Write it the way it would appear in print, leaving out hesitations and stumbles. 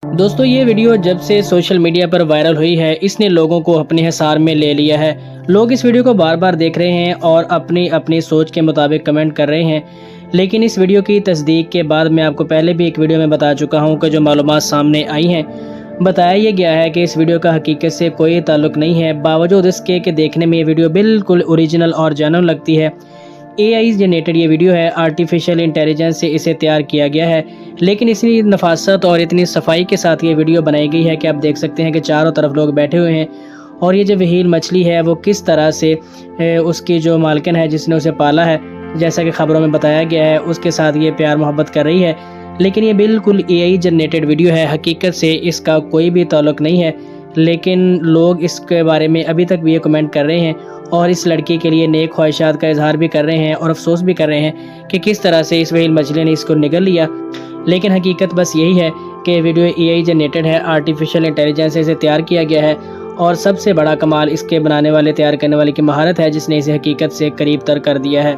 دوستو یہ ویڈیو جب سے سوشل میڈیا پر وائرل ہوئی ہے اس نے لوگوں کو اپنے حصار میں لے لیا ہے۔ لوگ اس ویڈیو کو بار بار دیکھ رہے ہیں اور اپنی سوچ کے مطابق کمنٹ کر رہے ہیں، لیکن اس ویڈیو کی تصدیق کے بعد میں آپ کو پہلے بھی ایک ویڈیو میں بتا چکا ہوں کہ جو معلومات سامنے آئی ہیں، بتایا یہ گیا ہے کہ اس ویڈیو کا حقیقت سے کوئی تعلق نہیں ہے، باوجود اس کے کہ دیکھنے میں یہ ویڈیو بالکل اوریجنل اور جینوین لگتی ہے۔ اے آئی جنریٹڈ یہ ویڈیو ہے، آرٹیفیشل انٹیلیجنس سے اسے تیار کیا گیا ہے، لیکن اتنی نفاست اور اتنی صفائی کے ساتھ یہ ویڈیو بنائی گئی ہے کہ آپ دیکھ سکتے ہیں کہ چاروں طرف لوگ بیٹھے ہوئے ہیں، اور یہ جو وہیل مچھلی ہے وہ کس طرح سے اس کی جو مالکن ہے جس نے اسے پالا ہے، جیسا کہ خبروں میں بتایا گیا ہے، اس کے ساتھ یہ پیار محبت کر رہی ہے، لیکن یہ بالکل اے آئی جنریٹڈ ویڈیو ہے، حقیقت سے اس کا کوئی بھی تعلق نہیں ہے، لیکن لوگ اس کے بارے میں ابھی تک بھی یہ کمنٹ کر رہے ہیں اور اس لڑکی کے لیے نیک خواہشات کا اظہار بھی کر رہے ہیں اور افسوس بھی کر رہے ہیں کہ کس طرح سے اس وہیل مچھلی نے اس کو نگل لیا۔ لیکن حقیقت بس یہی ہے کہ ویڈیو اے آئی جنریٹڈ ہے، آرٹیفیشل انٹیلیجنس سے اسے تیار کیا گیا ہے، اور سب سے بڑا کمال اس کے بنانے والے تیار کرنے والے کی مہارت ہے جس نے اسے حقیقت سے قریب تر کر دیا ہے۔